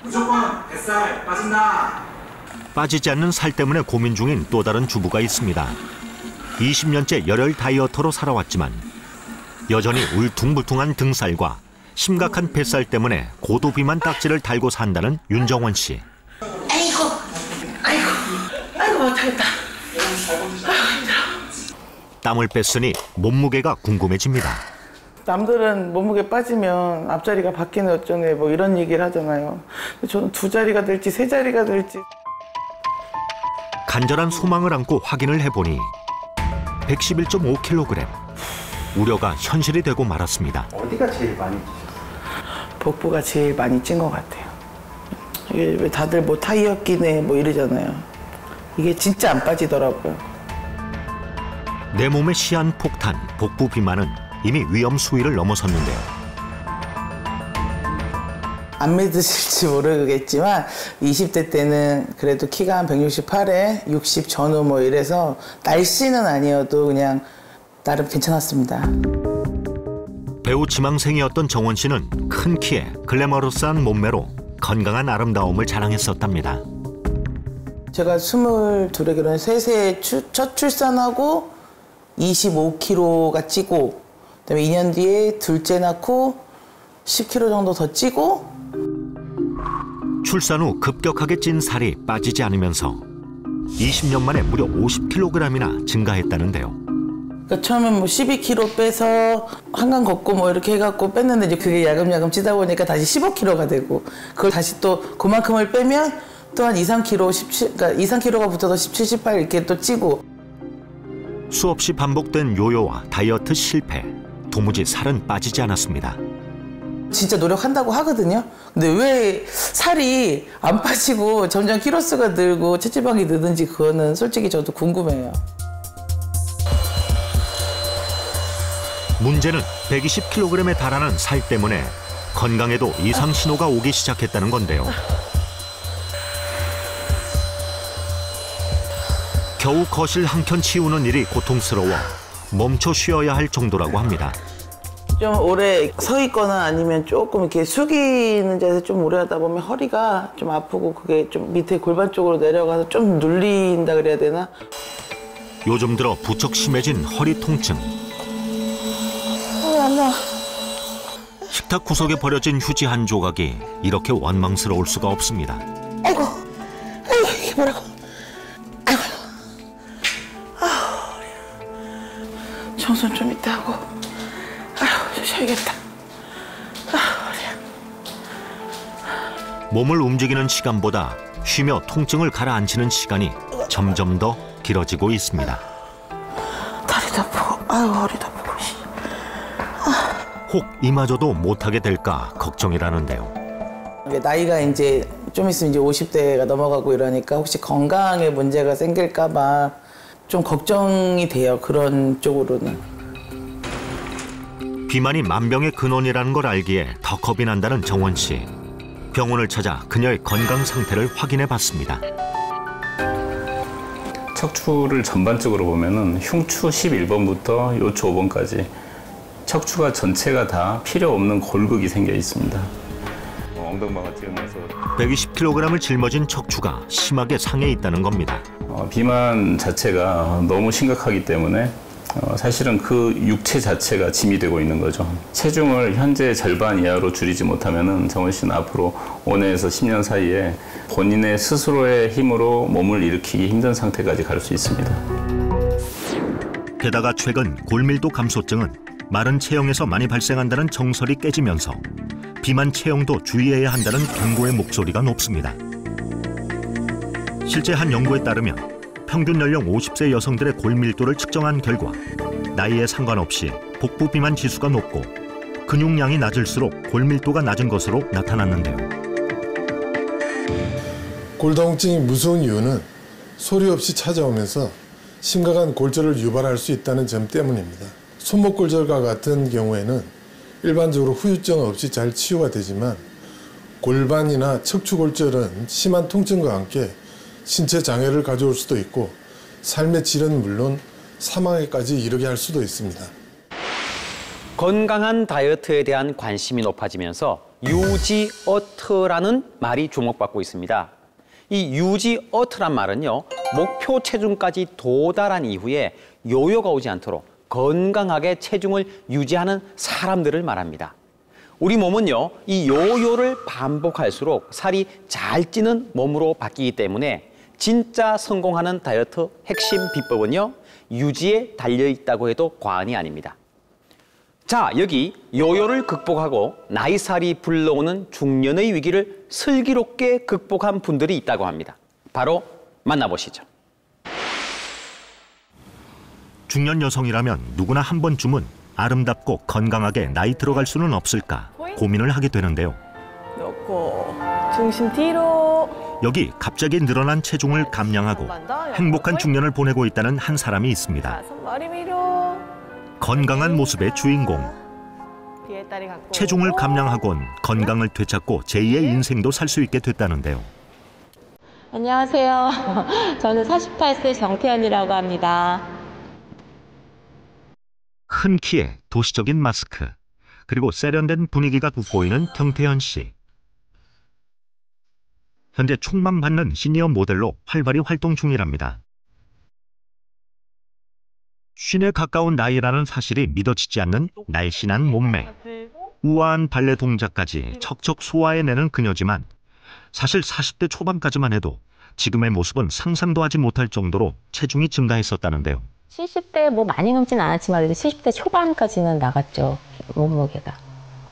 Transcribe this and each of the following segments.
무조건 뱃살 빠진다. 빠지지 않는 살 때문에 고민 중인 또 다른 주부가 있습니다. 20년째 열혈 다이어터로 살아왔지만 여전히 울퉁불퉁한 등살과 심각한 뱃살 때문에 고도비만 딱지를 달고 산다는 윤정원 씨. 아이고 못하겠다. 땀을 뺐으니 몸무게가 궁금해집니다. 남들은 몸무게 빠지면 앞자리가 바뀌는 어쩌네 뭐 이런 얘기를 하잖아요. 저는 2자리가 될지 3자리가 될지. 간절한 소망을 안고 확인을 해보니 111.5kg. 우려가 현실이 되고 말았습니다. 어디가 제일 많이 찌셨어요? 복부가 제일 많이 찐 것 같아요. 이게 왜 다들 뭐 타이어 끼네 뭐 이러잖아요. 이게 진짜 안 빠지더라고요. 내 몸의 시한 폭탄, 복부 비만은 이미 위험 수위를 넘어섰는데요. 안 믿으실지 모르겠지만 20대 때는 그래도 키가 한 168에 60 전후 뭐 이래서 날씬은 아니어도 그냥 나름 괜찮았습니다. 배우 지망생이었던 정원 씨는 큰 키에 글래머러스한 몸매로 건강한 아름다움을 자랑했었답니다. 제가 22에 결혼 3세 첫 출산하고 25kg가 찌고 그다음에 2년 뒤에 둘째 낳고 10kg 정도 더 찌고 출산 후 급격하게 찐 살이 빠지지 않으면서 20년 만에 무려 50kg이나 증가했다는데요. 그러니까 처음엔 뭐 12kg 빼서 한강 걷고 뭐 이렇게 해갖고 뺐는데 이제 그게 야금야금 찌다 보니까 다시 15kg가 되고 그걸 다시 또 그만큼을 빼면 또 한 2, 3kg, 17, 그러니까 2, 3kg가 붙어서 17, 18 이렇게 또 찌고. 수없이 반복된 요요와 다이어트 실패. 도무지 살은 빠지지 않았습니다. 진짜 노력한다고 하거든요. 근데 왜 살이 안 빠지고 점점 키로수가 늘고 체지방이 느는지 그거는 솔직히 저도 궁금해요. 문제는 120kg에 달하는 살 때문에 건강에도 이상 신호가 오기 시작했다는 건데요. 겨우 거실 한 켠 치우는 일이 고통스러워 멈춰 쉬어야 할 정도라고 합니다. 좀 오래 서 있거나 아니면 조금 이렇게 숙이는 자세에서 좀 오래 하다 보면 허리가 좀 아프고 그게 좀 밑에 골반 쪽으로 내려가서 좀 눌린다 그래야 되나? 요즘 들어 부쩍 심해진 허리 통증. 안 나와. 식탁 구석에 버려진 휴지 한 조각이 이렇게 원망스러울 수가 없습니다. 아이고 이게 뭐라고? 아이고, 청소는 좀 이따 하고. 아휴, 쉬어야겠다. 몸을 움직이는 시간보다 쉬며 통증을 가라앉히는 시간이 점점 더 길어지고 있습니다. 다리도 아프고, 아유 허리도 아프고. 혹 이마저도 못하게 될까 걱정이라는데요. 나이가 이제 좀 있으면 이제 50대가 넘어가고 이러니까 혹시 건강에 문제가 생길까 봐 좀 걱정이 돼요. 그런 쪽으로는. 비만이 만병의 근원이라는 걸 알기에 더 겁이 난다는 정원 씨. 병원을 찾아 그녀의 건강 상태를 확인해 봤습니다. 척추를 전반적으로 보면은 흉추 11번부터 요추 5번까지 척추가 전체가 다 필요 없는 골극이 생겨 있습니다. 엉덩방아 찍으면서 120kg을 짊어진 척추가 심하게 상해 있다는 겁니다. 비만 자체가 너무 심각하기 때문에 사실은 그 육체 자체가 짐이 되고 있는 거죠. 체중을 현재 절반 이하로 줄이지 못하면 정원 씨는 앞으로 5년에서 10년 사이에 본인의 스스로의 힘으로 몸을 일으키기 힘든 상태까지 갈 수 있습니다. 게다가 최근 골밀도 감소증은 마른 체형에서 많이 발생한다는 정설이 깨지면서 비만 체형도 주의해야 한다는 경고의 목소리가 높습니다. 실제 한 연구에 따르면 평균 연령 50세 여성들의 골밀도를 측정한 결과 나이에 상관없이 복부 비만 지수가 높고 근육량이 낮을수록 골밀도가 낮은 것으로 나타났는데요. 골다공증이 무서운 이유는 소리 없이 찾아오면서 심각한 골절을 유발할 수 있다는 점 때문입니다. 손목골절과 같은 경우에는 일반적으로 후유증 없이 잘 치유가 되지만 골반이나 척추골절은 심한 통증과 함께 신체 장애를 가져올 수도 있고 삶의 질은 물론 사망에까지 이르게 할 수도 있습니다. 건강한 다이어트에 대한 관심이 높아지면서 유지어트라는 말이 주목받고 있습니다. 이 유지어트란 말은요, 목표 체중까지 도달한 이후에 요요가 오지 않도록 건강하게 체중을 유지하는 사람들을 말합니다. 우리 몸은요, 이 요요를 반복할수록 살이 잘 찌는 몸으로 바뀌기 때문에 진짜 성공하는 다이어트 핵심 비법은요, 유지에 달려있다고 해도 과언이 아닙니다. 자, 여기 요요를 극복하고 나이살이 불러오는 중년의 위기를 슬기롭게 극복한 분들이 있다고 합니다. 바로 만나보시죠. 중년 여성이라면 누구나 한 번쯤은 아름답고 건강하게 나이 들어갈 수는 없을까 고민을 하게 되는데요. 놓고 중심 뒤로. 여기 갑자기 늘어난 체중을 감량하고 행복한 중년을 보내고 있다는 한 사람이 있습니다. 머리 위로. 건강한 모습의 주인공. 뒤에 다리 갖고. 체중을 감량하곤 건강을 되찾고 제2의 인생도 살 수 있게 됐다는데요. 안녕하세요. 저는 48세 정태현이라고 합니다. 큰 키에 도시적인 마스크, 그리고 세련된 분위기가 돋보이는 정태현 씨. 현재 촉망받는 시니어 모델로 활발히 활동 중이랍니다. 50에 가까운 나이라는 사실이 믿어지지 않는 날씬한 몸매, 우아한 발레 동작까지 척척 소화해내는 그녀지만 사실 40대 초반까지만 해도 지금의 모습은 상상도 하지 못할 정도로 체중이 증가했었다는데요. 70대 뭐 많이 넘진 않았지만 70대 초반까지는 나갔죠. 몸무게가.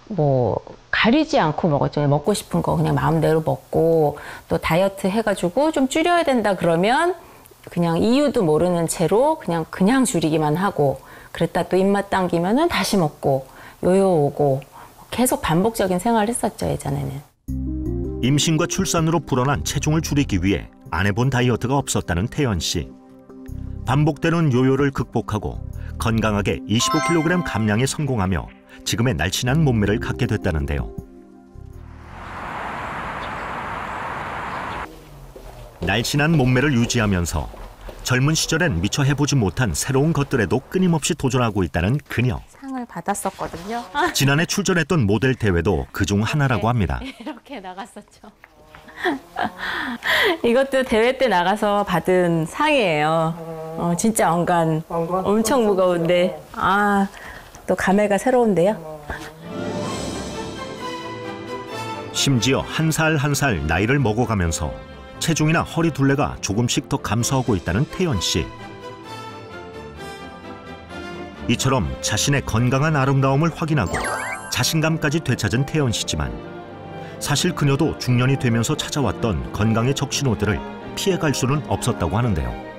뭐 가리지 않고 먹었죠. 먹고 싶은 거 그냥 마음대로 먹고, 또 다이어트 해가지고 좀 줄여야 된다 그러면 그냥 이유도 모르는 채로 그냥 줄이기만 하고, 그랬다 또 입맛 당기면은 다시 먹고 요요 오고 계속 반복적인 생활을 했었죠, 예전에는. 임신과 출산으로 불어난 체중을 줄이기 위해 안 해본 다이어트가 없었다는 태연 씨. 반복되는 요요를 극복하고 건강하게 25kg 감량에 성공하며 지금의 날씬한 몸매를 갖게 됐다는데요. 날씬한 몸매를 유지하면서 젊은 시절엔 미처 해보지 못한 새로운 것들에도 끊임없이 도전하고 있다는 그녀. 상을 받았었거든요. 지난해 출전했던 모델 대회도 그중 하나라고 합니다. 이렇게 나갔었죠. 이것도 대회 때 나가서 받은 상이에요. 진짜 왕관. 엄청 무거운데 또 감회가 새로운데요. 심지어 한 살 한 살 나이를 먹어가면서 체중이나 허리 둘레가 조금씩 더 감소하고 있다는 태연 씨. 이처럼 자신의 건강한 아름다움을 확인하고 자신감까지 되찾은 태연 씨지만 사실 그녀도 중년이 되면서 찾아왔던 건강의 적신호들을 피해갈 수는 없었다고 하는데요.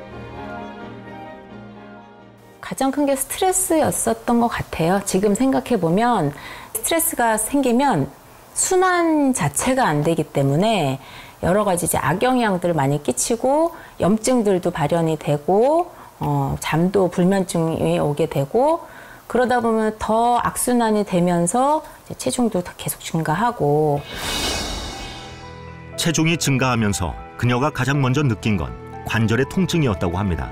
가장 큰 게 스트레스였었던 것 같아요. 지금 생각해보면 스트레스가 생기면 순환 자체가 안 되기 때문에 여러 가지 이제 악영향들을 많이 끼치고 염증들도 발현이 되고 잠도 불면증이 오게 되고, 그러다 보면 더 악순환이 되면서 이제 체중도 계속 증가하고. 체중이 증가하면서 그녀가 가장 먼저 느낀 건 관절의 통증이었다고 합니다.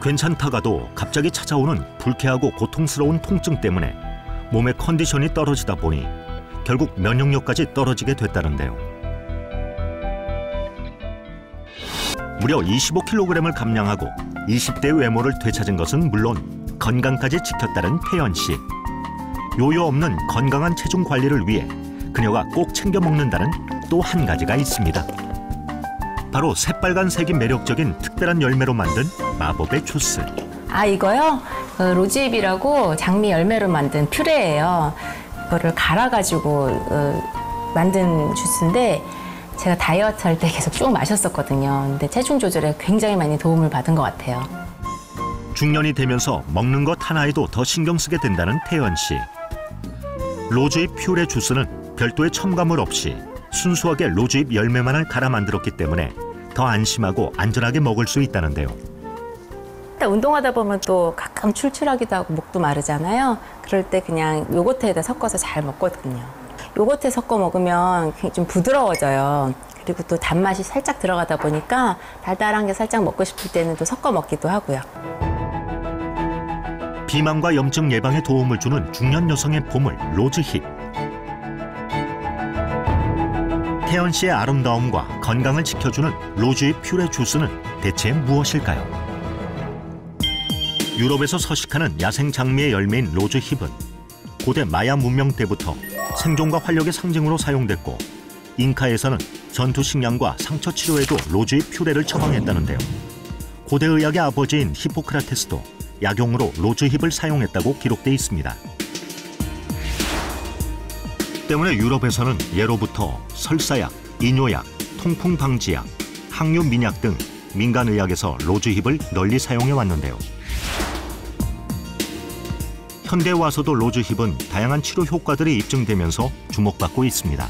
괜찮다가도 갑자기 찾아오는 불쾌하고 고통스러운 통증 때문에 몸의 컨디션이 떨어지다 보니 결국 면역력까지 떨어지게 됐다는데요. 무려 25kg을 감량하고 20대 외모를 되찾은 것은 물론 건강까지 지켰다는 태연 씨. 요요 없는 건강한 체중 관리를 위해 그녀가 꼭 챙겨 먹는다는 또 한 가지가 있습니다. 바로 새빨간색이 매력적인 특별한 열매로 만든 마법의 주스. 이거요? 로즈잎이라고 장미 열매로 만든 퓨레예요. 이거를 갈아가지고 만든 주스인데 제가 다이어트 할 때 계속 쭉 마셨었거든요. 근데 체중 조절에 굉장히 많이 도움을 받은 것 같아요. 중년이 되면서 먹는 것 하나에도 더 신경 쓰게 된다는 태연 씨. 로즈잎 퓨레 주스는 별도의 첨가물 없이 순수하게 로즈잎 열매만을 갈아 만들었기 때문에 더 안심하고 안전하게 먹을 수 있다는데요. 운동하다 보면 또 가끔 출출하기도 하고 목도 마르잖아요. 그럴 때 그냥 요거트에다 섞어서 잘 먹거든요. 요거트에 섞어 먹으면 좀 부드러워져요. 그리고 또 단맛이 살짝 들어가다 보니까 달달한 게 살짝 먹고 싶을 때는 또 섞어 먹기도 하고요. 비만과 염증 예방에 도움을 주는 중년 여성의 보물 로즈힙. 혜연 씨의 아름다움과 건강을 지켜주는 로즈잎 퓨레 주스는 대체 무엇일까요? 유럽에서 서식하는 야생 장미의 열매인 로즈힙은 고대 마야 문명 때부터 생존과 활력의 상징으로 사용됐고, 잉카에서는 전투 식량과 상처 치료에도 로즈잎 퓨레를 처방했다는데요. 고대 의학의 아버지인 히포크라테스도 약용으로 로즈힙을 사용했다고 기록돼 있습니다. 때문에 유럽에서는 예로부터 설사약, 이뇨약, 통풍 방지약, 항유 민약 등 민간 의학에서 로즈힙을 널리 사용해 왔는데요. 현대에 와서도 로즈힙은 다양한 치료 효과들이 입증되면서 주목받고 있습니다.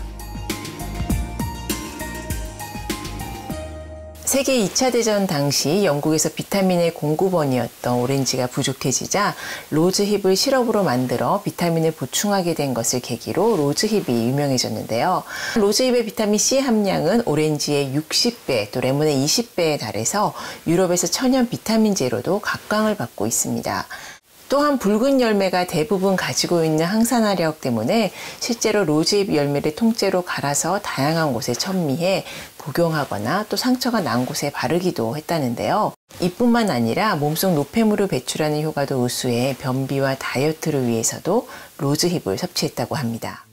세계 2차 대전 당시 영국에서 비타민의 공급원이었던 오렌지가 부족해지자 로즈힙을 시럽으로 만들어 비타민을 보충하게 된 것을 계기로 로즈힙이 유명해졌는데요. 로즈힙의 비타민C 함량은 오렌지의 60배, 또 레몬의 20배에 달해서 유럽에서 천연 비타민제로도 각광을 받고 있습니다. 또한 붉은 열매가 대부분 가지고 있는 항산화력 때문에 실제로 로즈잎 열매를 통째로 갈아서 다양한 곳에 천미해 복용하거나 또 상처가 난 곳에 바르기도 했다는데요. 이뿐만 아니라 몸속 노폐물을 배출하는 효과도 우수해 변비와 다이어트를 위해서도 로즈힙을 섭취했다고 합니다.